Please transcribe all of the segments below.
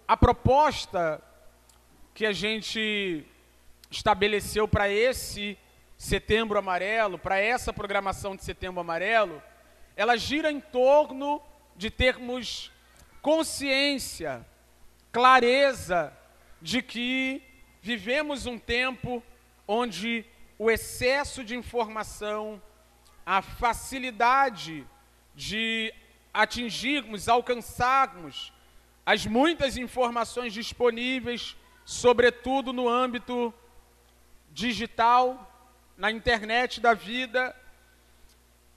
a proposta que a gente estabeleceu para esse Setembro Amarelo, para essa programação de Setembro Amarelo, ela gira em torno de termos consciência, clareza de que vivemos um tempo onde o excesso de informação, a facilidade de atingirmos, alcançarmos as muitas informações disponíveis, sobretudo no âmbito digital, na internet da vida,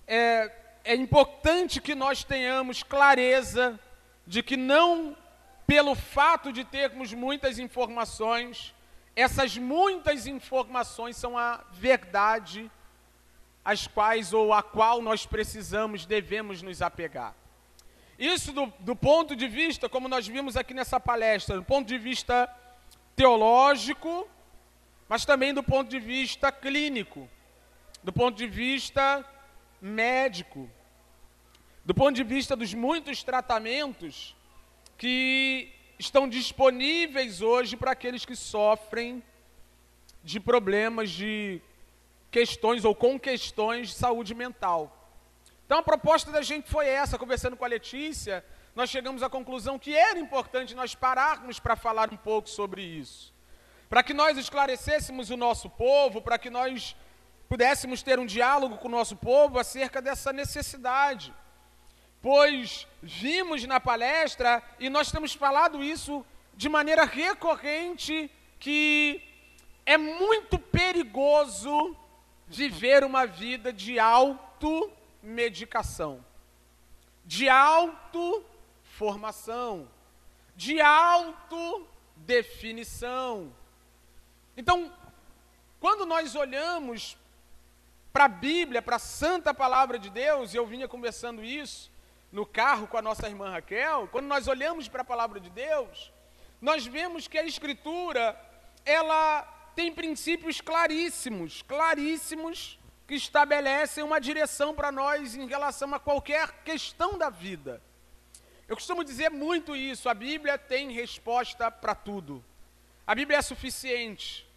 é importante que nós tenhamos clareza de que não pelo fato de termos muitas informações, essas muitas informações são a verdade às quais ou a qual nós precisamos, devemos nos apegar. Isso do ponto de vista, como nós vimos aqui nessa palestra, do ponto de vista teológico, mas também do ponto de vista clínico, do ponto de vista médico, do ponto de vista dos muitos tratamentos que estão disponíveis hoje para aqueles que sofrem de problemas de questões ou com questões de saúde mental. Então a proposta da gente foi essa, conversando com a Letícia, nós chegamos à conclusão que era importante nós pararmos para falar um pouco sobre isso, para que nós esclarecêssemos o nosso povo, para que nós pudéssemos ter um diálogo com o nosso povo acerca dessa necessidade. Pois vimos na palestra, e nós temos falado isso de maneira recorrente, que é muito perigoso viver uma vida de automedicação, de autoformação, de autodefinição. Então, quando nós olhamos para a Bíblia, para a Santa Palavra de Deus, e eu vinha conversando isso no carro com a nossa irmã Raquel, quando nós olhamos para a Palavra de Deus, nós vemos que a Escritura, ela tem princípios claríssimos, que estabelecem uma direção para nós em relação a qualquer questão da vida. Eu costumo dizer muito isso, a Bíblia tem resposta para tudo. A Bíblia é suficiente.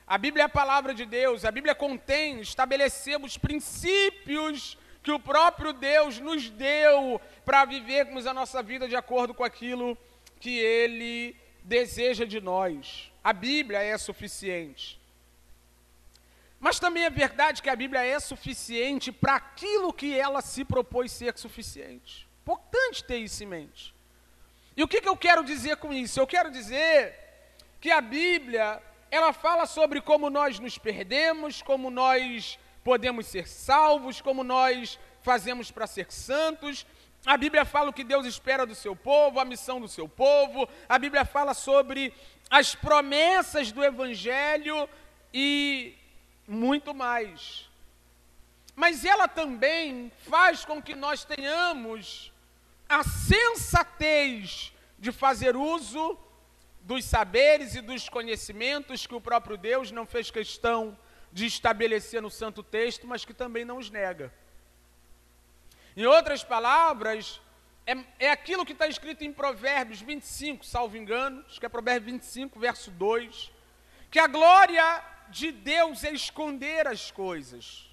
A Bíblia é a Palavra de Deus, a Bíblia contém, estabelecemos princípios que o próprio Deus nos deu para vivermos a nossa vida de acordo com aquilo que Ele deseja de nós. A Bíblia é suficiente. Mas também é verdade que a Bíblia é suficiente para aquilo que ela se propôs ser suficiente. Importante ter isso em mente. E o que eu quero dizer com isso? Eu quero dizer que a Bíblia, ela fala sobre como nós nos perdemos, como nós podemos ser salvos, como nós fazemos para ser santos. A Bíblia fala o que Deus espera do seu povo, a missão do seu povo. A Bíblia fala sobre as promessas do Evangelho e muito mais. Mas ela também faz com que nós tenhamos a sensatez de fazer uso dos saberes e dos conhecimentos que o próprio Deus não fez questão de estabelecer no Santo Texto, mas que também não os nega. Em outras palavras, é aquilo que está escrito em Provérbios 25, salvo engano, acho que é Provérbios 25, verso 2, que a glória de Deus é esconder as coisas.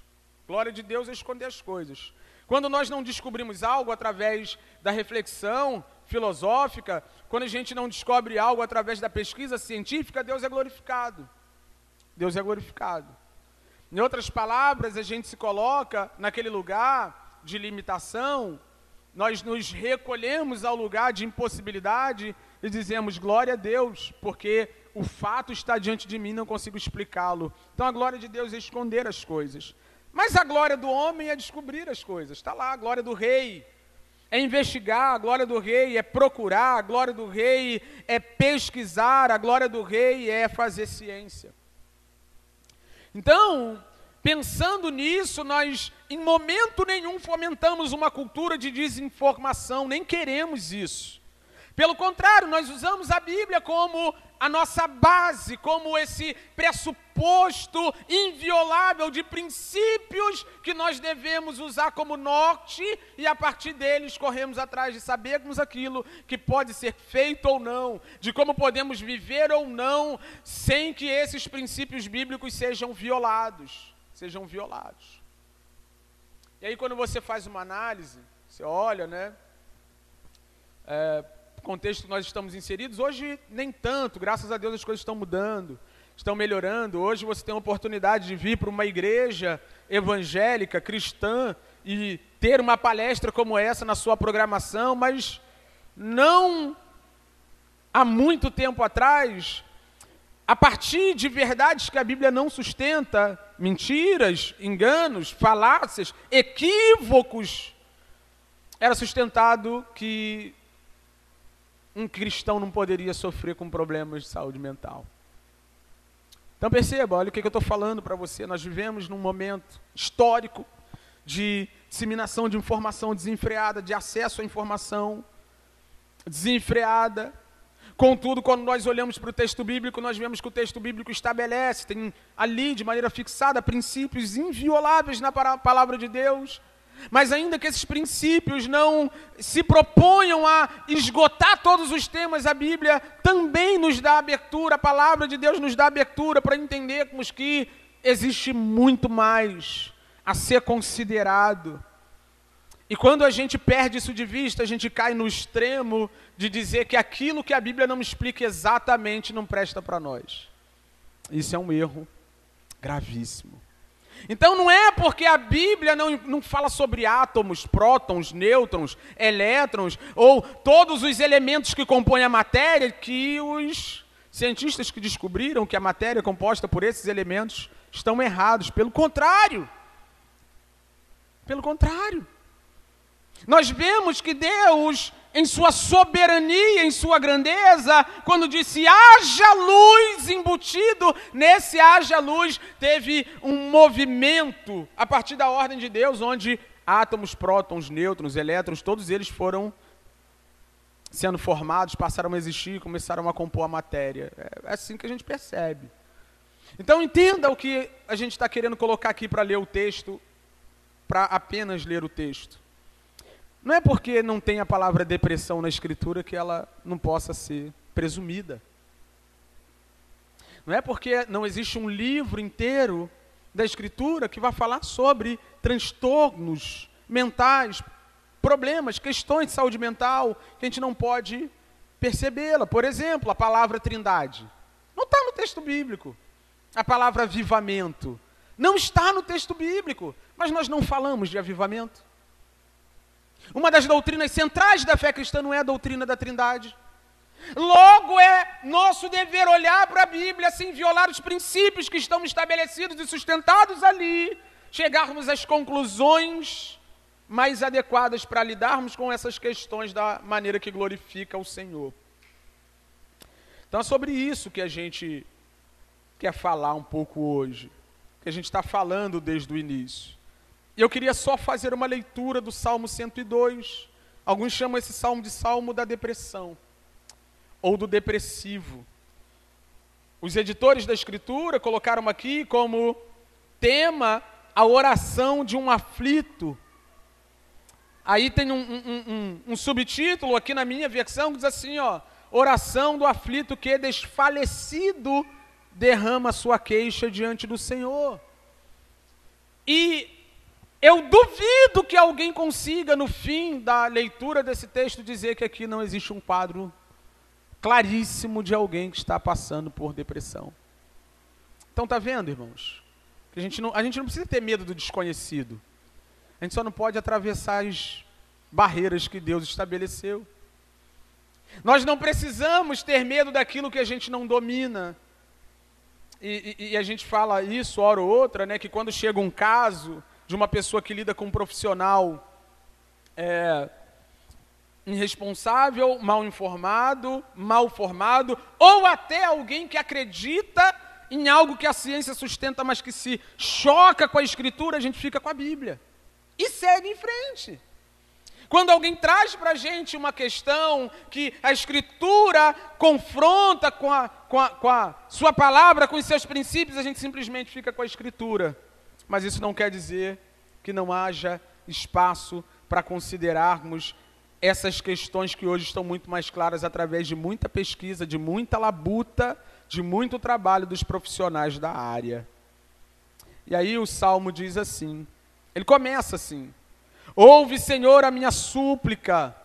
Glória de Deus é esconder as coisas. Quando nós não descobrimos algo através da reflexão filosófica, quando a gente não descobre algo através da pesquisa científica, Deus é glorificado. Deus é glorificado. Em outras palavras, a gente se coloca naquele lugar de limitação, nós nos recolhemos ao lugar de impossibilidade e dizemos glória a Deus, porque o fato está diante de mim, não consigo explicá-lo. Então a glória de Deus é esconder as coisas. Mas a glória do homem é descobrir as coisas. Está lá, a glória do rei é investigar, a glória do rei é procurar, a glória do rei é pesquisar, a glória do rei é fazer ciência. Então, pensando nisso, nós em momento nenhum fomentamos uma cultura de desinformação, nem queremos isso. Pelo contrário, nós usamos a Bíblia como a nossa base, como esse pressuposto inviolável de princípios que nós devemos usar como norte e a partir deles corremos atrás de sabermos aquilo que pode ser feito ou não, de como podemos viver ou não, sem que esses princípios bíblicos sejam violados. E aí quando você faz uma análise, você olha, né? O contexto que nós estamos inseridos, hoje nem tanto, graças a Deus as coisas estão mudando, estão melhorando. Hoje você tem a oportunidade de vir para uma igreja evangélica, cristã, e ter uma palestra como essa na sua programação, mas não há muito tempo atrás, a partir de verdades que a Bíblia não sustenta, mentiras, enganos, falácias, equívocos, era sustentado que um cristão não poderia sofrer com problemas de saúde mental. Então perceba, olha o que eu estou falando para você. Nós vivemos num momento histórico de disseminação de informação desenfreada, de acesso à informação desenfreada. Contudo, quando nós olhamos para o texto bíblico, nós vemos que o texto bíblico estabelece, tem ali de maneira fixada, princípios invioláveis na palavra de Deus. Mas ainda que esses princípios não se proponham a esgotar todos os temas, a Bíblia também nos dá abertura, a palavra de Deus nos dá abertura para entendermos que existe muito mais a ser considerado. E quando a gente perde isso de vista, a gente cai no extremo de dizer que aquilo que a Bíblia não explica exatamente não presta para nós. Isso é um erro gravíssimo. Então não é porque a Bíblia não fala sobre átomos, prótons, nêutrons, elétrons, ou todos os elementos que compõem a matéria, que os cientistas que descobriram que a matéria é composta por esses elementos estão errados. Pelo contrário. Nós vemos que Deus, em sua soberania, em sua grandeza, quando disse haja luz, embutido nesse haja luz, teve um movimento a partir da ordem de Deus, onde átomos, prótons, nêutrons, elétrons, todos eles foram sendo formados, passaram a existir, começaram a compor a matéria. É assim que a gente percebe. Então entenda o que a gente está querendo colocar aqui para ler o texto, para apenas ler o texto. Não é porque não tem a palavra depressão na Escritura que ela não possa ser presumida. Não é porque não existe um livro inteiro da Escritura que vai falar sobre transtornos mentais, problemas, questões de saúde mental, que a gente não pode percebê-la. Por exemplo, a palavra trindade. Não está no texto bíblico. A palavra avivamento. Não está no texto bíblico. Mas nós não falamos de avivamento. Uma das doutrinas centrais da fé cristã não é a doutrina da Trindade. Logo é nosso dever olhar para a Bíblia sem violar os princípios que estão estabelecidos e sustentados ali, chegarmos às conclusões mais adequadas para lidarmos com essas questões da maneira que glorifica o Senhor. Então é sobre isso que a gente quer falar um pouco hoje, que a gente está falando desde o início. E eu queria só fazer uma leitura do Salmo 102. Alguns chamam esse salmo de Salmo da depressão, ou do depressivo. Os editores da Escritura colocaram aqui como tema a oração de um aflito. Aí tem um subtítulo aqui na minha versão que diz assim, oração do aflito que desfalecido derrama sua queixa diante do Senhor. E eu duvido que alguém consiga, no fim da leitura desse texto, dizer que aqui não existe um quadro claríssimo de alguém que está passando por depressão. Então, está vendo, irmãos? Que a gente não precisa ter medo do desconhecido. A gente só não pode atravessar as barreiras que Deus estabeleceu. Nós não precisamos ter medo daquilo que a gente não domina. E a gente fala isso, hora ou outra, né, que quando chega um caso de uma pessoa que lida com um profissional irresponsável, mal informado, mal formado, ou até alguém que acredita em algo que a ciência sustenta, mas que se choca com a Escritura, a gente fica com a Bíblia. E segue em frente. Quando alguém traz para a gente uma questão que a Escritura confronta com a sua palavra, com os seus princípios, a gente simplesmente fica com a Escritura. Mas isso não quer dizer que não haja espaço para considerarmos essas questões que hoje estão muito mais claras através de muita pesquisa, de muita labuta, de muito trabalho dos profissionais da área. E aí o Salmo diz assim, ele começa assim: ouve, Senhor, a minha súplica,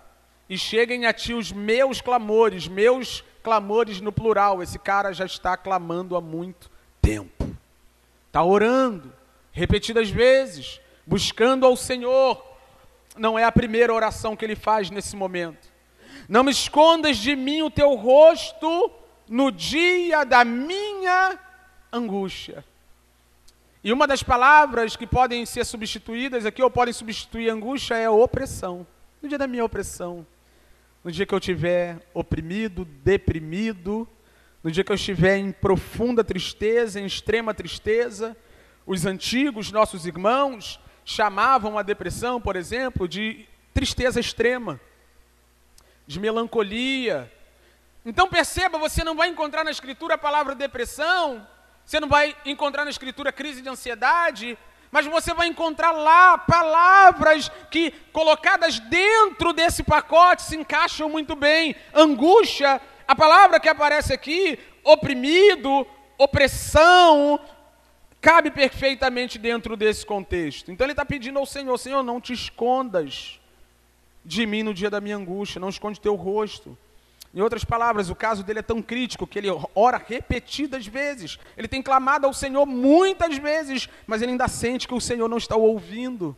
e cheguem a ti os meus clamores no plural. Esse cara já está clamando há muito tempo. Está orando, repetidas vezes, buscando ao Senhor. Não é a primeira oração que ele faz nesse momento. Não me escondas de mim o teu rosto no dia da minha angústia. E uma das palavras que podem ser substituídas aqui, ou podem substituir angústia, é opressão. No dia da minha opressão, no dia que eu estiver oprimido, deprimido, no dia que eu estiver em profunda tristeza, em extrema tristeza. Os antigos, nossos irmãos, chamavam a depressão, por exemplo, de tristeza extrema, de melancolia. Então perceba, você não vai encontrar na Escritura a palavra depressão, você não vai encontrar na Escritura crise de ansiedade, mas você vai encontrar lá palavras que, colocadas dentro desse pacote, se encaixam muito bem. Angústia, a palavra que aparece aqui, oprimido, opressão, cabe perfeitamente dentro desse contexto. Então ele está pedindo ao Senhor: Senhor, não te escondas de mim no dia da minha angústia, não esconde teu rosto. Em outras palavras, o caso dele é tão crítico que ele ora repetidas vezes. Ele tem clamado ao Senhor muitas vezes, mas ele ainda sente que o Senhor não está o ouvindo.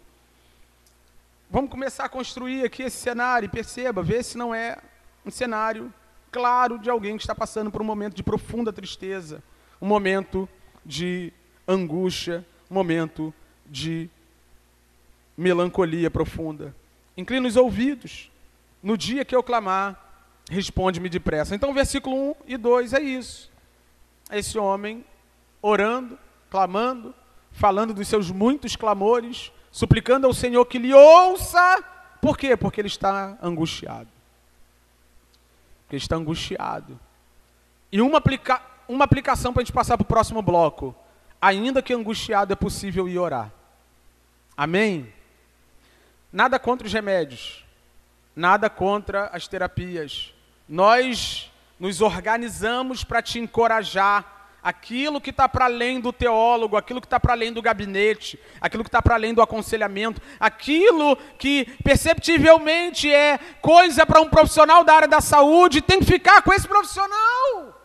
Vamos começar a construir aqui esse cenário e perceba, vê se não é um cenário claro de alguém que está passando por um momento de profunda tristeza, um momento de angústia, um momento de melancolia profunda. Inclina os ouvidos. No dia que eu clamar, responde-me depressa. Então, versículo 1 e 2 é isso. Esse homem orando, clamando, falando dos seus muitos clamores, suplicando ao Senhor que lhe ouça. Por quê? Porque ele está angustiado. Porque ele está angustiado. E uma aplicação para a gente passar para o próximo bloco. Ainda que angustiado, é possível ir orar. Amém? Nada contra os remédios. Nada contra as terapias. Nós nos organizamos para te encorajar. Aquilo que está para além do teólogo, aquilo que está para além do gabinete, aquilo que está para além do aconselhamento, aquilo que perceptivelmente é coisa para um profissional da área da saúde, tem que ficar com esse profissional.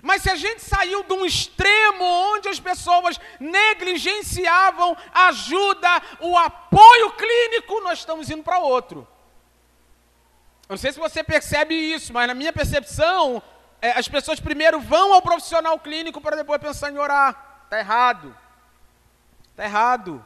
Mas se a gente saiu de um extremo onde as pessoas negligenciavam a ajuda, o apoio clínico, nós estamos indo para outro. Eu não sei se você percebe isso, mas na minha percepção, as pessoas primeiro vão ao profissional clínico para depois pensar em orar. Está errado. Está errado.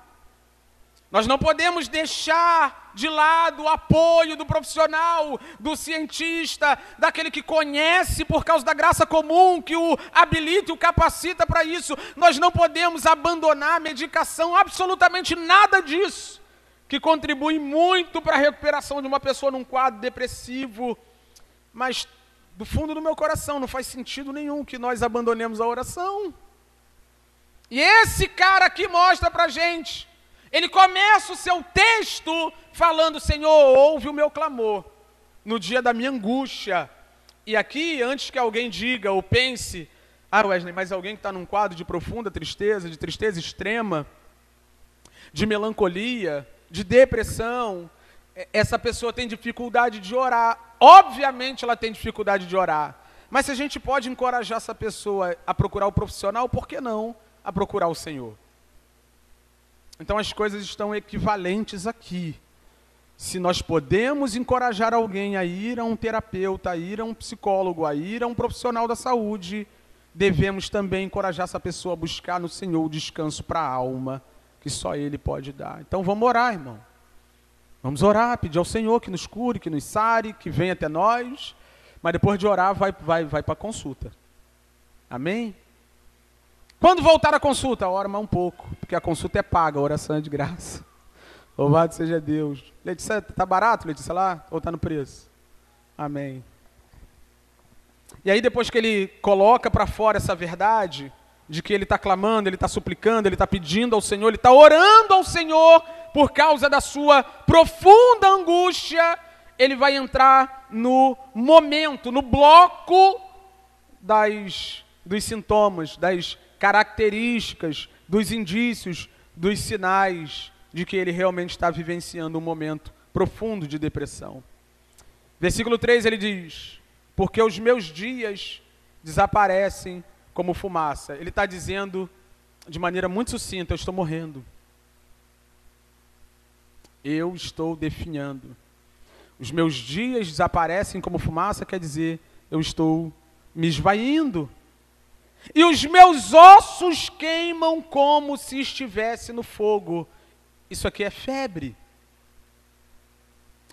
Nós não podemos deixar de lado o apoio do profissional, do cientista, daquele que conhece por causa da graça comum, que o habilita e o capacita para isso. Nós não podemos abandonar a medicação, absolutamente nada disso, que contribui muito para a recuperação de uma pessoa num quadro depressivo. Mas, do fundo do meu coração, não faz sentido nenhum que nós abandonemos a oração. E esse cara aqui mostra para a gente. Ele começa o seu texto falando: Senhor, ouve o meu clamor no dia da minha angústia. E aqui, antes que alguém diga ou pense: ah, Wesley, mas alguém que está num quadro de profunda tristeza, de tristeza extrema, de melancolia, de depressão, essa pessoa tem dificuldade de orar. Obviamente ela tem dificuldade de orar. Mas se a gente pode encorajar essa pessoa a procurar o profissional, por que não a procurar o Senhor? Então as coisas estão equivalentes aqui. Se nós podemos encorajar alguém a ir a um terapeuta, a ir a um psicólogo, a ir a um profissional da saúde, devemos também encorajar essa pessoa a buscar no Senhor o descanso para a alma, que só Ele pode dar. Então vamos orar, irmão. Vamos orar, pedir ao Senhor que nos cure, que nos sare, que venha até nós, mas depois de orar vai para a consulta. Amém? Quando voltar a consulta, ora mais um pouco, porque a consulta é paga, a oração é de graça. Louvado seja Deus. Letícia, tá barato, Letícia, lá? Ou tá no preço? Amém. E aí depois que ele coloca para fora essa verdade, de que ele está clamando, ele está suplicando, ele está pedindo ao Senhor, ele está orando ao Senhor por causa da sua profunda angústia, ele vai entrar no momento, no bloco dos sintomas, das características, dos indícios, dos sinais de que ele realmente está vivenciando um momento profundo de depressão. Versículo 3 ele diz: porque os meus dias desaparecem como fumaça. Ele está dizendo de maneira muito sucinta: eu estou morrendo. Eu estou definhando. Os meus dias desaparecem como fumaça, quer dizer, eu estou me esvaindo. E os meus ossos queimam como se estivesse no fogo. Isso aqui é febre.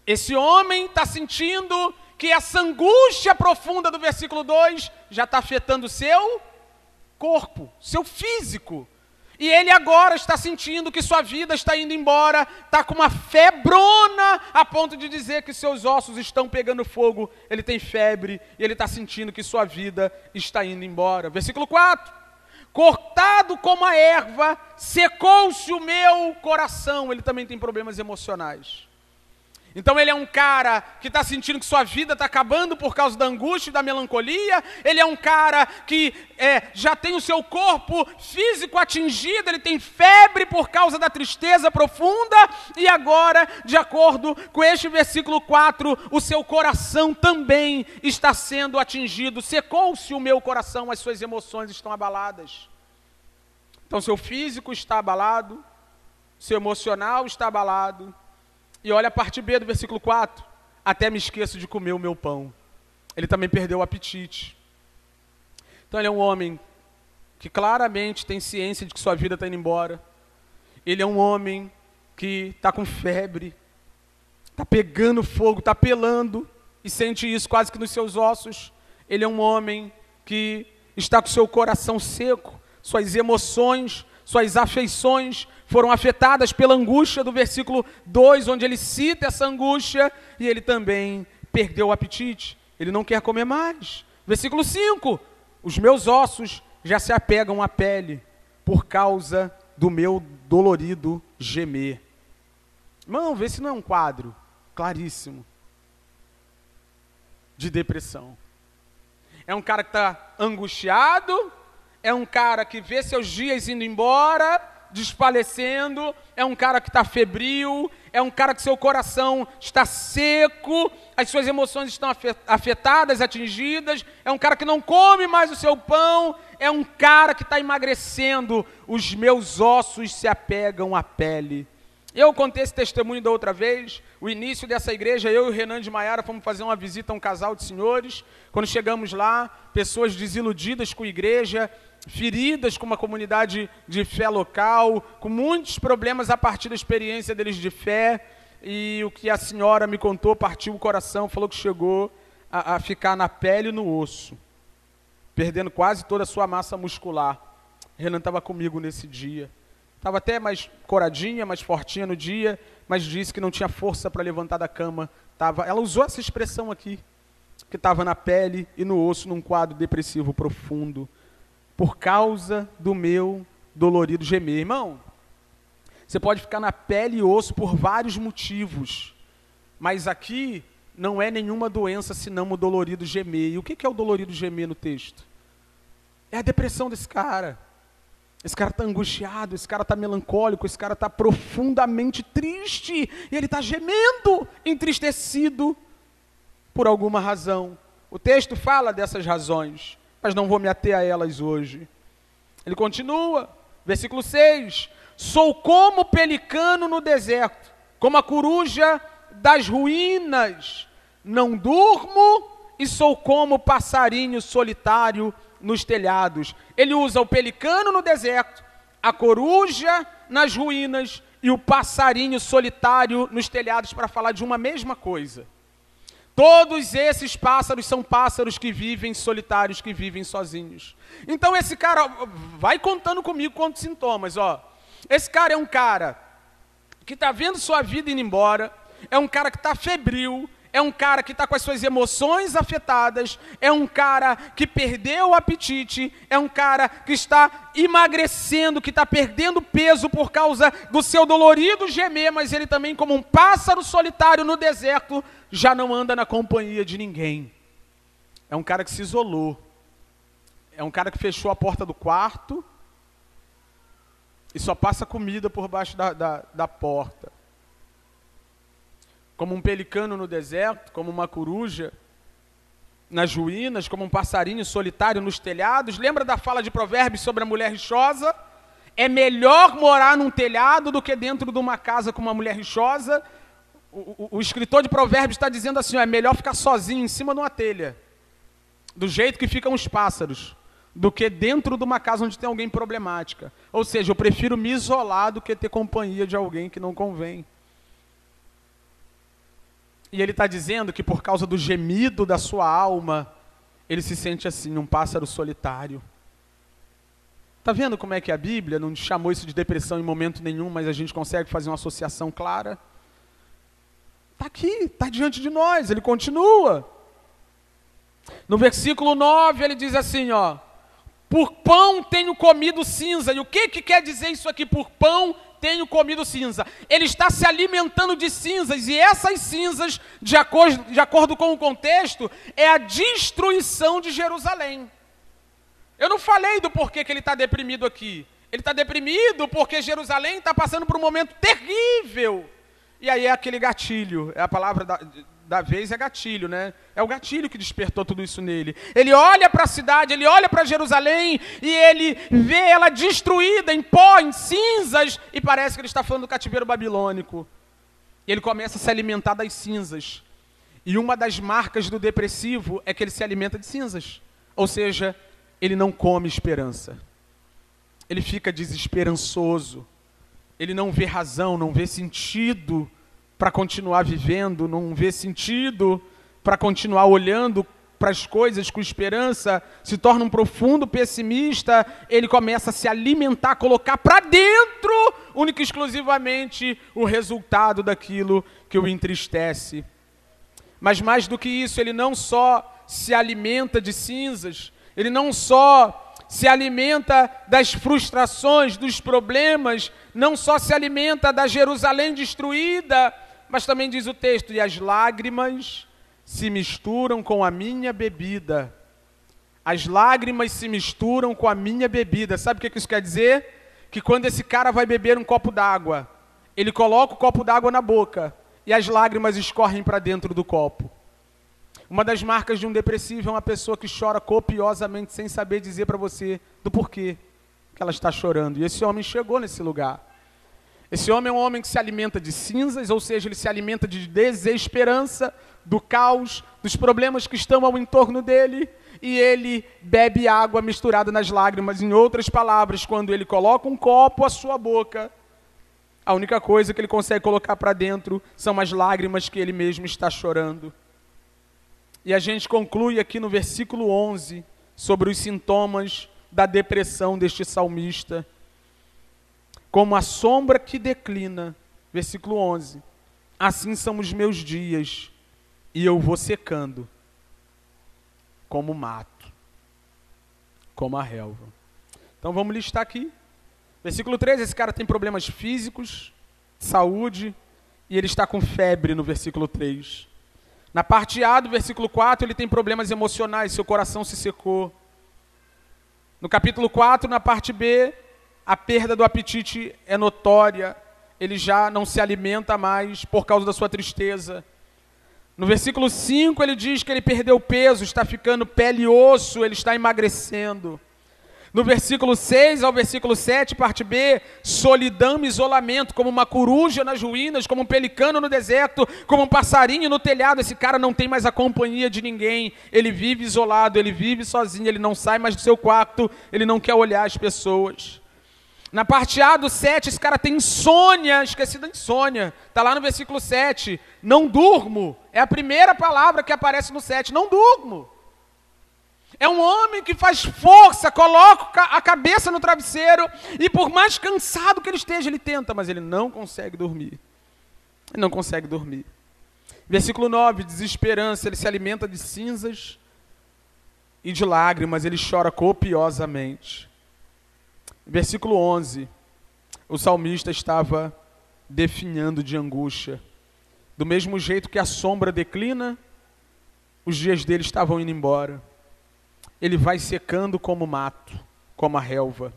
Esse homem está sentindo que essa angústia profunda do versículo 2 já está afetando o seu corpo, seu físico. E ele agora está sentindo que sua vida está indo embora, está com uma febrona, a ponto de dizer que seus ossos estão pegando fogo. Ele tem febre e ele está sentindo que sua vida está indo embora. Versículo 4. Cortado como a erva, secou-se o meu coração. Ele também tem problemas emocionais. Então ele é um cara que está sentindo que sua vida está acabando por causa da angústia e da melancolia. Ele é um cara que já tem o seu corpo físico atingido, ele tem febre por causa da tristeza profunda. E agora, de acordo com este versículo 4, o seu coração também está sendo atingido. Secou-se o meu coração, as suas emoções estão abaladas. Então seu físico está abalado, seu emocional está abalado. E olha a parte B do versículo 4. Até me esqueço de comer o meu pão. Ele também perdeu o apetite. Então ele é um homem que claramente tem ciência de que sua vida está indo embora. Ele é um homem que está com febre, está pegando fogo, está pelando e sente isso quase que nos seus ossos. Ele é um homem que está com seu coração seco, suas emoções, suas afeições foram afetadas pela angústia do versículo 2, onde ele cita essa angústia, e ele também perdeu o apetite. Ele não quer comer mais. Versículo 5, os meus ossos já se apegam à pele por causa do meu dolorido gemer. Irmão, vê se não é um quadro claríssimo de depressão. É um cara que está angustiado, é um cara que vê seus dias indo embora, desfalecendo, é um cara que está febril, é um cara que seu coração está seco, as suas emoções estão afetadas, atingidas, é um cara que não come mais o seu pão, é um cara que está emagrecendo, os meus ossos se apegam à pele. Eu contei esse testemunho da outra vez, o início dessa igreja, eu e o Renan de Maiara fomos fazer uma visita a um casal de senhores. Quando chegamos lá, pessoas desiludidas com a igreja, feridas com uma comunidade de fé local, com muitos problemas a partir da experiência deles de fé. E o que a senhora me contou partiu o coração, falou que chegou a ficar na pele e no osso, perdendo quase toda a sua massa muscular. Renan estava comigo nesse dia. Estava até mais coradinha, mais fortinha no dia, mas disse que não tinha força para levantar da cama. Ela usou essa expressão aqui, que estava na pele e no osso, num quadro depressivo profundo, por causa do meu dolorido gemer. Irmão, você pode ficar na pele e osso por vários motivos, mas aqui não é nenhuma doença senão o dolorido gemer. E o que é o dolorido gemer no texto? É a depressão desse cara. Esse cara está angustiado, esse cara está melancólico, esse cara está profundamente triste, e ele está gemendo, entristecido, por alguma razão. O texto fala dessas razões, mas não vou me ater a elas hoje. Ele continua, versículo 6, sou como pelicano no deserto, como a coruja das ruínas, não durmo e sou como passarinho solitário nos telhados. Ele usa o pelicano no deserto, a coruja nas ruínas e o passarinho solitário nos telhados para falar de uma mesma coisa. Todos esses pássaros são pássaros que vivem solitários, que vivem sozinhos. Então esse cara, vai contando comigo quantos sintomas, ó. Esse cara é um cara que está vendo sua vida indo embora, é um cara que está febril, é um cara que está com as suas emoções afetadas, é um cara que perdeu o apetite, é um cara que está emagrecendo, que está perdendo peso por causa do seu dolorido gemer, mas ele também, como um pássaro solitário no deserto, já não anda na companhia de ninguém. É um cara que se isolou, é um cara que fechou a porta do quarto e só passa comida por baixo da porta. Como um pelicano no deserto, como uma coruja nas ruínas, como um passarinho solitário nos telhados. Lembra da fala de Provérbios sobre a mulher rixosa? É melhor morar num telhado do que dentro de uma casa com uma mulher rixosa. O escritor de Provérbios está dizendo assim, ó, é melhor ficar sozinho em cima de uma telha, do jeito que ficam os pássaros, do que dentro de uma casa onde tem alguém problemática. Ou seja, eu prefiro me isolar do que ter companhia de alguém que não convém. E ele está dizendo que por causa do gemido da sua alma, ele se sente assim, um pássaro solitário. Está vendo como é que a Bíblia não chamou isso de depressão em momento nenhum, mas a gente consegue fazer uma associação clara? Está aqui, está diante de nós, ele continua. No versículo 9 ele diz assim, ó, por pão tenho comido cinza. E o que quer dizer isso aqui, por pão tenho comido cinza? Ele está se alimentando de cinzas, e essas cinzas, de acordo com o contexto, é a destruição de Jerusalém. Eu não falei do porquê que ele está deprimido aqui. Ele está deprimido porque Jerusalém está passando por um momento terrível. E aí é aquele gatilho, é a palavra da vez é gatilho, né? É o gatilho que despertou tudo isso nele. Ele olha para a cidade, ele olha para Jerusalém e ele vê ela destruída em pó, em cinzas, e parece que ele está falando do cativeiro babilônico. E ele começa a se alimentar das cinzas. E uma das marcas do depressivo é que ele se alimenta de cinzas. Ou seja, ele não come esperança. Ele fica desesperançoso. Ele não vê razão, não vê sentido para continuar vivendo, não vê sentido para continuar olhando para as coisas com esperança, se torna um profundo pessimista, ele começa a se alimentar, colocar para dentro, única e exclusivamente, o resultado daquilo que o entristece. Mas mais do que isso, ele não só se alimenta de cinzas, ele não só se alimenta das frustrações, dos problemas, não só se alimenta da Jerusalém destruída, mas também diz o texto, e as lágrimas se misturam com a minha bebida. As lágrimas se misturam com a minha bebida. Sabe o que isso quer dizer? Que quando esse cara vai beber um copo d'água, ele coloca o copo d'água na boca e as lágrimas escorrem para dentro do copo. Uma das marcas de um depressivo é uma pessoa que chora copiosamente sem saber dizer para você do porquê que ela está chorando. E esse homem chegou nesse lugar. Esse homem é um homem que se alimenta de cinzas, ou seja, ele se alimenta de desesperança, do caos, dos problemas que estão ao entorno dele, e ele bebe água misturada nas lágrimas. Em outras palavras, quando ele coloca um copo à sua boca, a única coisa que ele consegue colocar para dentro são as lágrimas que ele mesmo está chorando. E a gente conclui aqui no versículo 11 sobre os sintomas da depressão deste salmista. Como a sombra que declina, versículo 11, assim são os meus dias, e eu vou secando, como o mato, como a relva. Então vamos listar aqui. Versículo 13, esse cara tem problemas físicos, saúde, e ele está com febre no versículo 3. Na parte A do versículo 4, ele tem problemas emocionais, seu coração se secou. No capítulo 4, na parte B, a perda do apetite é notória, ele já não se alimenta mais por causa da sua tristeza. No versículo 5 ele diz que ele perdeu peso, está ficando pele e osso, ele está emagrecendo. No versículo 6 ao versículo 7, parte B, solidão e isolamento, como uma coruja nas ruínas, como um pelicano no deserto, como um passarinho no telhado. Esse cara não tem mais a companhia de ninguém, ele vive isolado, ele vive sozinho, ele não sai mais do seu quarto, ele não quer olhar as pessoas. Na parte A do 7, esse cara tem insônia, esqueci da insônia, está lá no versículo 7, não durmo, é a primeira palavra que aparece no 7, não durmo. É um homem que faz força, coloca a cabeça no travesseiro e por mais cansado que ele esteja, ele tenta, mas ele não consegue dormir. Ele não consegue dormir. Versículo 9, desesperança, ele se alimenta de cinzas e de lágrimas, ele chora copiosamente. Versículo 11, o salmista estava definhando de angústia. Do mesmo jeito que a sombra declina, os dias dele estavam indo embora. Ele vai secando como mato, como a relva.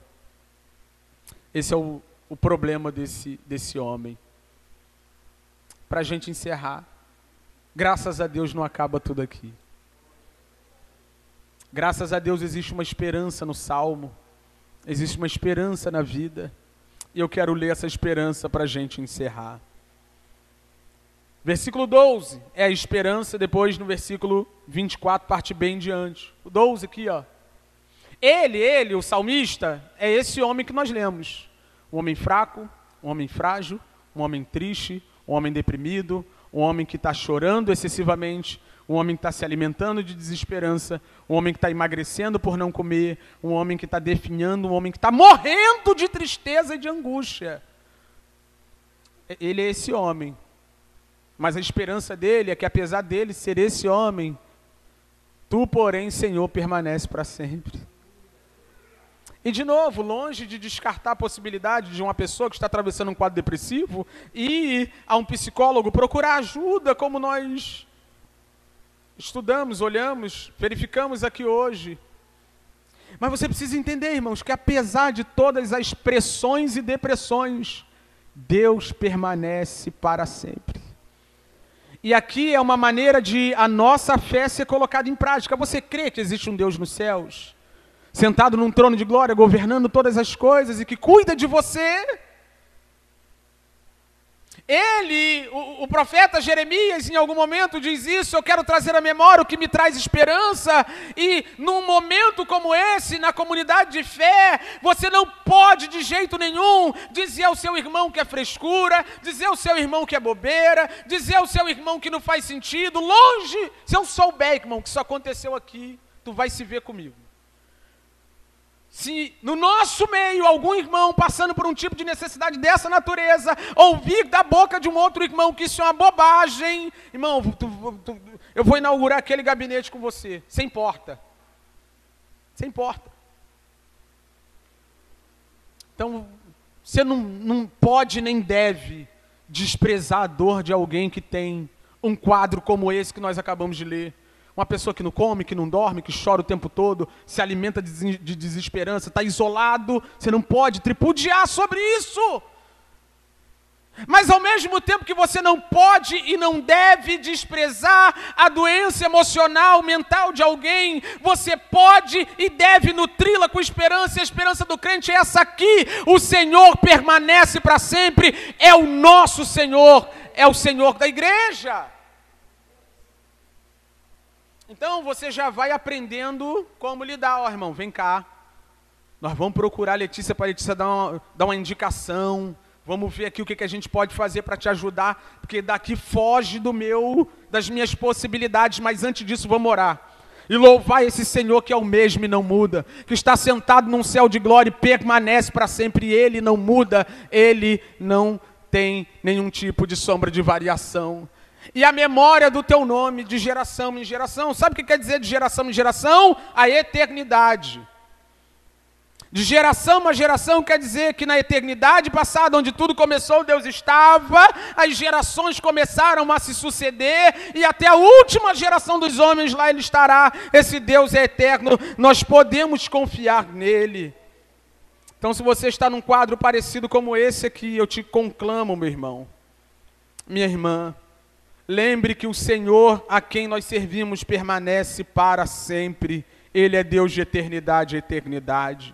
Esse é o problema desse homem. Para a gente encerrar, graças a Deus não acaba tudo aqui. Graças a Deus existe uma esperança no Salmo, existe uma esperança na vida, e eu quero ler essa esperança para a gente encerrar. Versículo 12 é a esperança, depois no versículo 24, parte bem em diante. O 12 aqui, ó. Ele, o salmista, é esse homem que nós lemos. Um homem fraco, um homem frágil, um homem triste, um homem deprimido, um homem que está chorando excessivamente, um homem que está se alimentando de desesperança, um homem que está emagrecendo por não comer, um homem que está definhando, um homem que está morrendo de tristeza e de angústia. Ele é esse homem. Mas a esperança dele é que, apesar dele ser esse homem, tu, porém, Senhor, permanece para sempre. E, de novo, longe de descartar a possibilidade de uma pessoa que está atravessando um quadro depressivo ir a um psicólogo procurar ajuda, como nós estudamos, olhamos, verificamos aqui hoje. Mas você precisa entender, irmãos, que apesar de todas as pressões e depressões, Deus permanece para sempre. E aqui é uma maneira de a nossa fé ser colocada em prática. Você crê que existe um Deus nos céus, sentado num trono de glória, governando todas as coisas e que cuida de você? Ele, o profeta Jeremias, em algum momento diz isso: eu quero trazer à memória o que me traz esperança. E num momento como esse, na comunidade de fé, você não pode de jeito nenhum dizer ao seu irmão que é frescura, dizer ao seu irmão que é bobeira, dizer ao seu irmão que não faz sentido. Longe, se eu souber, irmão, que isso aconteceu aqui, tu vai se ver comigo. Se no nosso meio algum irmão passando por um tipo de necessidade dessa natureza, ouvir da boca de um outro irmão que isso é uma bobagem, irmão, eu vou inaugurar aquele gabinete com você, sem porta. Sem porta. Então, você não pode nem deve desprezar a dor de alguém que tem um quadro como esse que nós acabamos de ler. Uma pessoa que não come, que não dorme, que chora o tempo todo, se alimenta de desesperança, está isolado, você não pode tripudiar sobre isso. Mas ao mesmo tempo que você não pode e não deve desprezar a doença emocional, mental de alguém, você pode e deve nutri-la com esperança. E a esperança do crente é essa aqui: o Senhor permanece para sempre, é o nosso Senhor, é o Senhor da igreja. Então você já vai aprendendo como lidar. Ó, irmão, vem cá. Nós vamos procurar a Letícia para a Letícia dar uma indicação. Vamos ver aqui o que a gente pode fazer para te ajudar, porque daqui foge das minhas possibilidades, mas antes disso vamos orar. E louvar esse Senhor que é o mesmo e não muda, que está sentado num céu de glória e permanece para sempre. Ele não muda, ele não tem nenhum tipo de sombra de variação. E a memória do teu nome de geração em geração. Sabe o que quer dizer de geração em geração? A eternidade. De geração a geração quer dizer que na eternidade passada, onde tudo começou, Deus estava, as gerações começaram a se suceder, e até a última geração dos homens lá Ele estará. Esse Deus é eterno, nós podemos confiar nele. Então, se você está num quadro parecido como esse aqui, eu te conclamo, meu irmão, minha irmã, lembre que o Senhor a quem nós servimos permanece para sempre. Ele é Deus de eternidade a eternidade.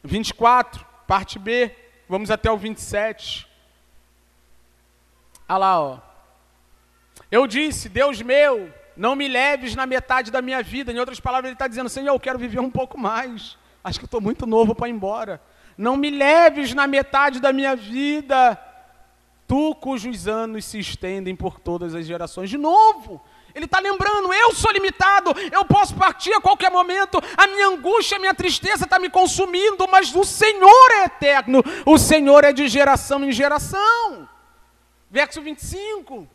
24, parte B, vamos até o 27. Olha lá, ó. Eu disse: Deus meu, não me leves na metade da minha vida. Em outras palavras, ele está dizendo: Senhor, eu quero viver um pouco mais. Acho que eu estou muito novo para ir embora. Não me leves na metade da minha vida. tu cujos anos se estendem por todas as gerações. De novo, ele está lembrando, eu sou limitado, eu posso partir a qualquer momento, a minha angústia, a minha tristeza está me consumindo, mas o Senhor é eterno, o Senhor é de geração em geração. Verso 25.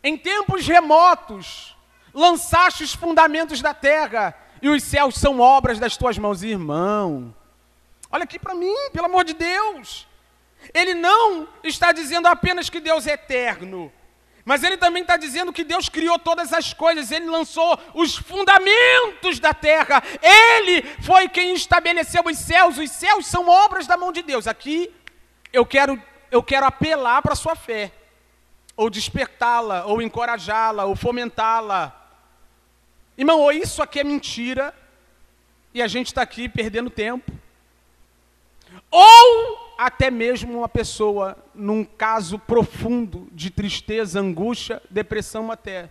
Em tempos remotos, lançaste os fundamentos da terra, e os céus são obras das tuas mãos. Irmão, olha aqui para mim, pelo amor de Deus. Ele não está dizendo apenas que Deus é eterno, mas ele também está dizendo que Deus criou todas as coisas, ele lançou os fundamentos da terra, ele foi quem estabeleceu os céus são obras da mão de Deus. Aqui eu quero apelar para a sua fé, ou despertá-la, ou encorajá-la, ou fomentá-la. Irmão, ou isso aqui é mentira, e a gente está aqui perdendo tempo, ou até mesmo uma pessoa, num caso profundo de tristeza, angústia, depressão até,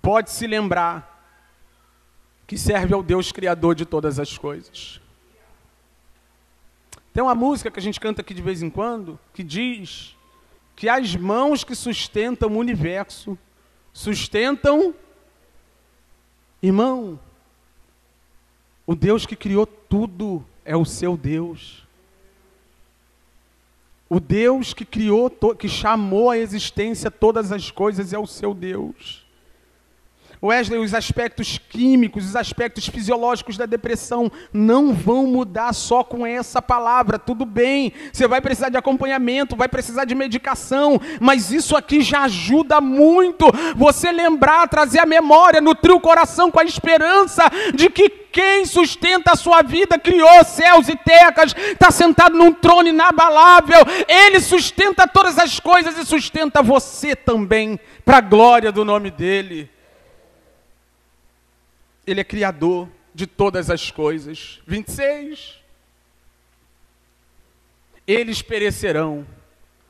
pode se lembrar que serve ao Deus Criador de todas as coisas. Tem uma música que a gente canta aqui de vez em quando, que diz que as mãos que sustentam o universo, sustentam, irmão, o Deus que criou tudo é o seu Deus. O Deus que criou, que chamou à existência todas as coisas é o seu Deus. Wesley, os aspectos químicos, os aspectos fisiológicos da depressão não vão mudar só com essa palavra. Tudo bem, você vai precisar de acompanhamento, vai precisar de medicação, mas isso aqui já ajuda muito. Você lembrar, trazer a memória, nutrir o coração com a esperança de que quem sustenta a sua vida criou céus e terras, está sentado num trono inabalável. Ele sustenta todas as coisas e sustenta você também, para a glória do nome dele. Ele é criador de todas as coisas. 26. Eles perecerão,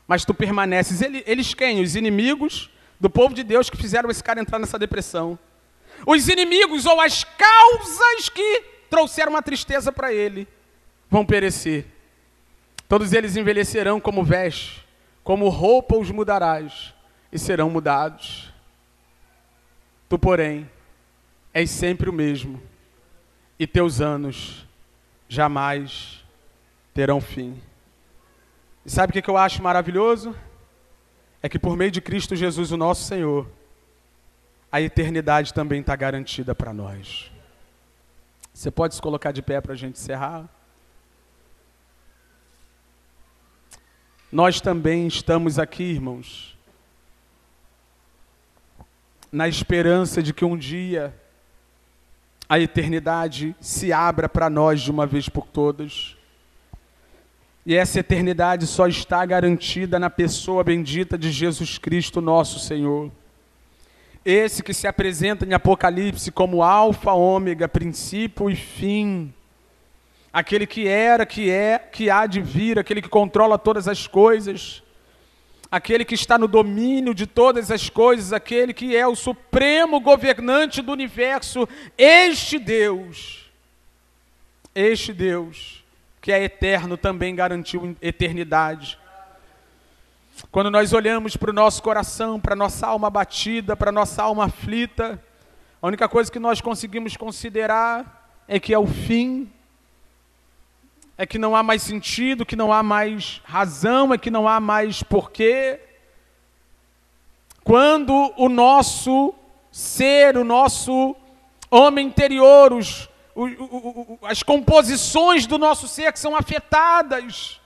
mas tu permaneces. Eles quem? Os inimigos do povo de Deus que fizeram esse cara entrar nessa depressão. Os inimigos ou as causas que trouxeram uma tristeza para ele vão perecer. Todos eles envelhecerão como veste, como roupa os mudarás e serão mudados. Tu, porém, és sempre o mesmo, e teus anos jamais terão fim. E sabe o que eu acho maravilhoso? É que por meio de Cristo Jesus, o nosso Senhor, a eternidade também está garantida para nós. Você pode se colocar de pé para a gente encerrar? Nós também estamos aqui, irmãos, na esperança de que um dia a eternidade se abra para nós de uma vez por todas. E essa eternidade só está garantida na pessoa bendita de Jesus Cristo, nosso Senhor. Esse que se apresenta em Apocalipse como alfa, ômega, princípio e fim. Aquele que era, que é, que há de vir, aquele que controla todas as coisas. Aquele que está no domínio de todas as coisas, aquele que é o supremo governante do universo, este Deus que é eterno, também garantiu eternidade. Quando nós olhamos para o nosso coração, para a nossa alma abatida, para a nossa alma aflita, a única coisa que nós conseguimos considerar é que é o fim, é que não há mais sentido, que não há mais razão, é que não há mais porquê. Quando o nosso ser, o nosso homem interior, as composições do nosso ser que são afetadas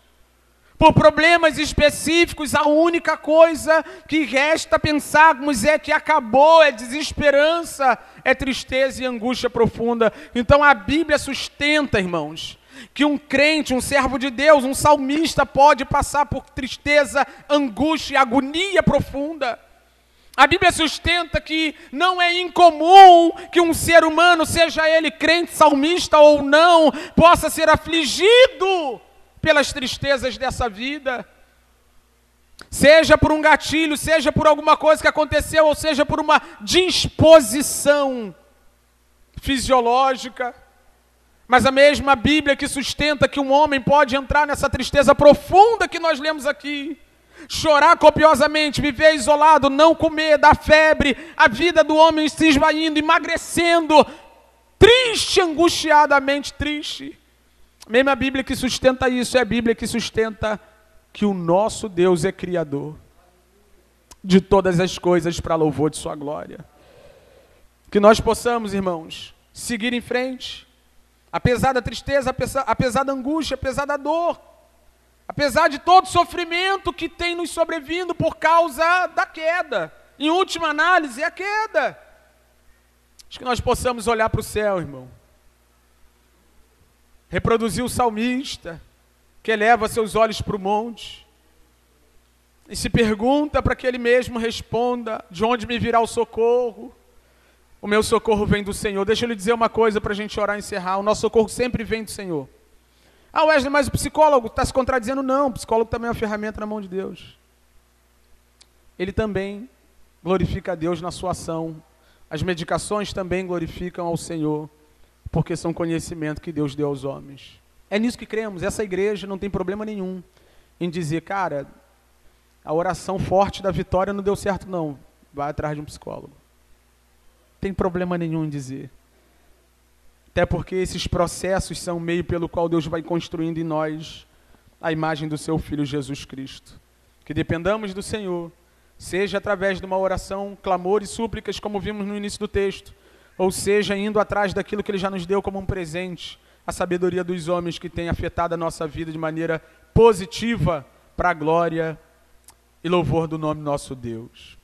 por problemas específicos, a única coisa que resta pensarmos é que acabou, é desesperança, é tristeza e angústia profunda. Então a Bíblia sustenta, irmãos, que um crente, um servo de Deus, um salmista pode passar por tristeza, angústia e agonia profunda. A Bíblia sustenta que não é incomum que um ser humano, seja ele crente, salmista ou não, possa ser afligido pelas tristezas dessa vida. Seja por um gatilho, seja por alguma coisa que aconteceu, ou seja por uma disposição fisiológica. Mas a mesma Bíblia que sustenta que um homem pode entrar nessa tristeza profunda que nós lemos aqui, chorar copiosamente, viver isolado, não comer, dar febre, a vida do homem se esvaindo, emagrecendo, triste, angustiadamente triste. A mesma Bíblia que sustenta isso é a Bíblia que sustenta que o nosso Deus é Criador de todas as coisas para louvor de sua glória. Que nós possamos, irmãos, seguir em frente, apesar da tristeza, apesar da angústia, apesar da dor, apesar de todo sofrimento que tem nos sobrevindo por causa da queda. Em última análise, é a queda. Acho que nós possamos olhar para o céu, irmão. Reproduzir o salmista, que eleva seus olhos para o monte e se pergunta para que ele mesmo responda: de onde me virá o socorro? O meu socorro vem do Senhor. Deixa eu lhe dizer uma coisa para a gente orar e encerrar. O nosso socorro sempre vem do Senhor. Ah, Wesley, mas o psicólogo está se contradizendo? Não, o psicólogo também é uma ferramenta na mão de Deus. Ele também glorifica a Deus na sua ação. As medicações também glorificam ao Senhor, porque são conhecimento que Deus deu aos homens. É nisso que cremos. Essa igreja não tem problema nenhum em dizer: cara, a oração forte da vitória não deu certo não, vai atrás de um psicólogo. Não tem problema nenhum em dizer. Até porque esses processos são o meio pelo qual Deus vai construindo em nós a imagem do seu Filho Jesus Cristo. Que dependamos do Senhor, seja através de uma oração, clamor e súplicas, como vimos no início do texto, ou seja, indo atrás daquilo que Ele já nos deu como um presente, a sabedoria dos homens que tem afetado a nossa vida de maneira positiva para a glória e louvor do nome nosso Deus.